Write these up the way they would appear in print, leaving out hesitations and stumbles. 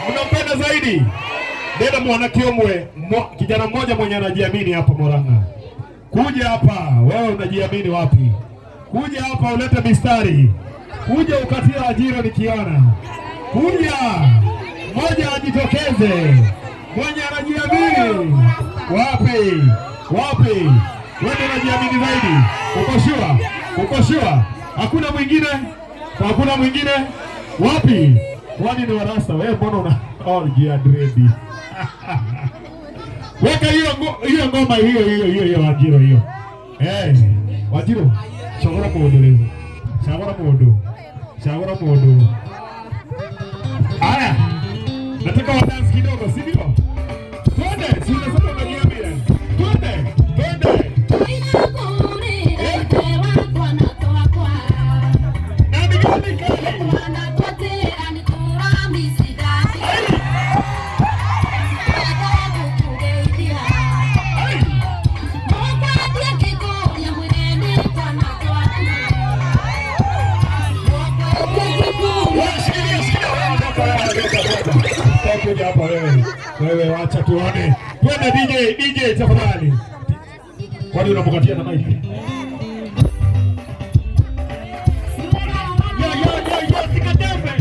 Unampenda zaidi? Dada mwanakiomwe, kijana mmoja mwenye anajiamini hapa Moranga. Kuja hapa, wewe unajiamini wapi? Kuja hapa ulete mistari. Kuja ukatia ajira nikiona. Kuja. Mmoja ajitokeze. Mwenye anajiamini. Wapi? Wapi? Wewe unajiamini zaidi? Uko sure? Uko sure? Hakuna mwingine? Hakuna mwingine? Wapi? Kwani ni warasta? Wewe mbona una orgia dread? Weka hiyo ngoma hiyo Wanjiru hiyo. Wanjiru, shagora modo leo. Shagora modo. Aya. Nataka wadansi kidogo, si ndio? Twende, si unasema unajiamini. Twende. Kuja hapa wewe wacha tuone. Twende DJ tafadhali. Kwani unapokatia na mic? Sikatembe.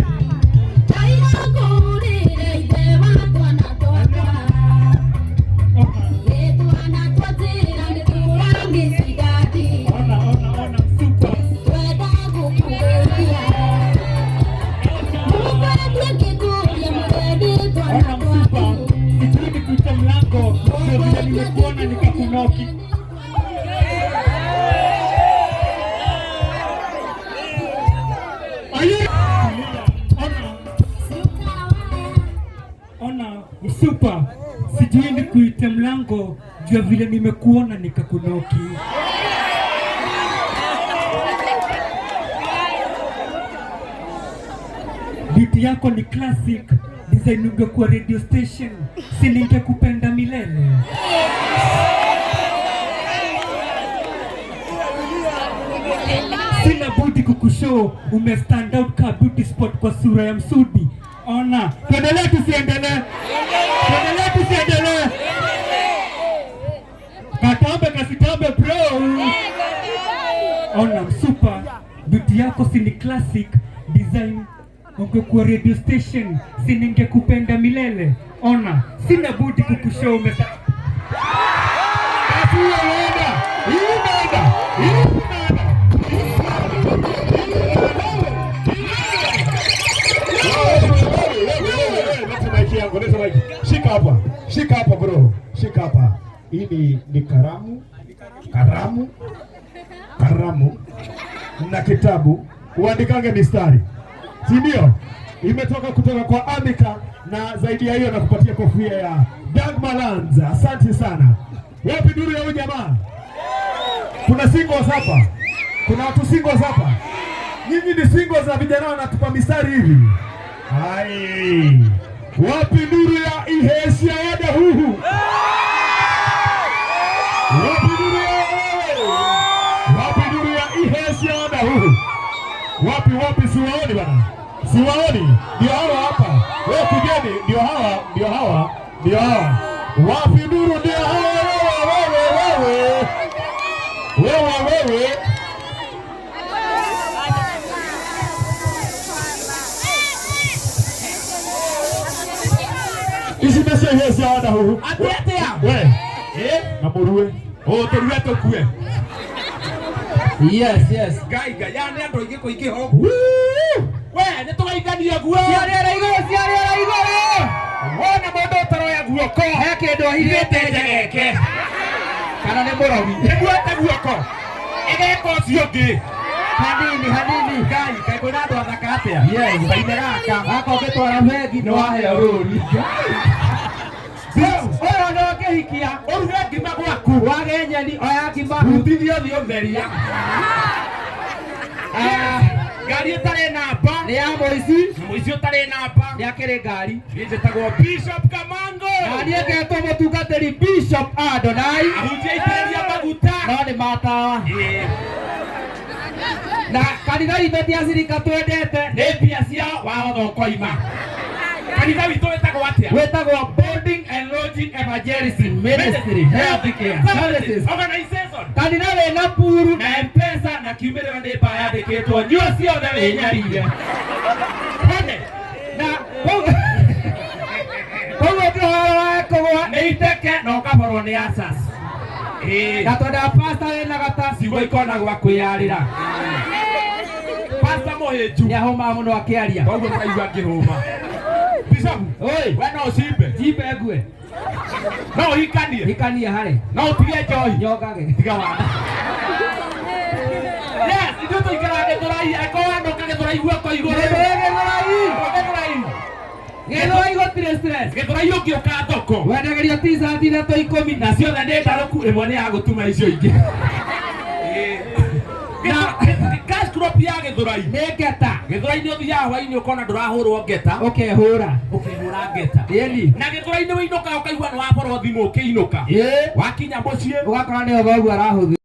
Nimekuona nikakunoki. Ona super, sijui nikuite mlango jua vile nimekuona nikakunoki. Biti yako ni classic. Design ungekuwa radio station, si ningekupenda milele. Sina budi kukushow, stand out ka beauty spot kwa sura ya msudi. Ona, tuendelee tusiendelee? Tuendelee tusiendelee? Kasitambe bro. Ona super, beauty yako si ni classic. Design ungekuwa radio station, si ningekupenda milele. Ona, sina budi kukushow hii ni karamu na kitabu uandikange mistari, si ndio? Imetoka kutoka kwa Amika, na zaidi ya hiyo nakupatia kofia ya Dagmalands. Asante sana. Wapi duru ya huyu jamaa? Kuna singles hapa, kuna watu singles hapa. Nyinyi ni singles za vijana wanatupa mistari hivi. Hai, wapi duru ya ihesi ya wada huhu? Wapi duru ya ihesi ya wada huhu? Wapi siwaoni bana? Siwaoni. Ndio hawa hapa. Wewe kujeni, ndio hawa. Wapi duru? Ndio hawa. Wewe. Isi mese ihesi ya wada huhu. Atiete ya? We. Na muruwe. Turuwe tukue. Yes. Gaiga, ya ne ando igiko ikiho. We, nitugaithania guo. Ciarera igoro. Wona mundu taroya guoko. He kindu ahithite njegeke. Kana ni mũrauri. Nĩguote guoko. Igeko ũcio ũngĩ. Hanini. Ngai, kwĩna andũ athaka atĩa? Yes. Baine gaka. Gaka ũngĩtwara bengi nĩ waheo rũni. Ũyũ no ũngĩhikia. Ũruge ngima gwaku. Wage nyeni oya ngima. Hutithio thĩ ũtheria. Ngari ĩtarĩ namba. Nĩ ya mũici. Mũici ũtarĩ namba. Nĩ akĩrĩ ngari. Njĩtagwo Bishop Kamango. Na niĩ ngetwo mũtungatĩri Bishop Adonai. Ahunjia itĩrĩria maguta. No nĩ matawa. Na kanitha witũ ti acirika twendete. Nĩ mbia ciao wahotho koima. Kanitha witũ wĩtagwo atĩa? Wĩtagwo Boarding and Lodging Evangelism Ministry Healthcare Services Organization. Kanitha wĩna puru Na M-Pesa na kiumĩrĩra nĩ mba yandĩkĩtwo nyua ciothe wĩnyarire. Hone. na koguo ũngĩhoro wa kũgũa Nĩ iteke na ũkaborwo nĩ asas. na twenda pastor wĩna gata Ciugo ikona gwa kwĩyarĩra. Pastor Mũhĩnju nĩahũmaga mũno akĩaria. koguo ũkaigua ngĩhũma. Bishop, Oi, we no ũcimbe. jimbe ngue No ũhikanie. hikania harĩ No ũtige njohi. nyongage Tiga wana. Yes, ithuĩ tũikaraga Gĩthũrai. Angĩkorwo wandoka Gĩthũrai guoko igũrũ. Gĩthũrai gũtirĩ stress. Gĩthũrai ũngĩũka thoko. Wendagerio t-shirt ithatũ 10 Na ciothe nĩ ndarũku, ĩmwe nĩ ya gũtuma icio ingĩ. Cash crop ya Gĩthũrai. nĩ ngeta Gĩthũrai nĩ ũthiaga hwainĩ ũkona ndũrahũrwo ngeta. ũkehũra Ũkĩhũra ngeta. ĩni Na Gĩthũrai nĩ wĩinũka ũkaigua nĩ waborwo thimũ ũkĩinũka. Wakinya mũciĩ ũgakora nĩ ũgũo arahũthĩra.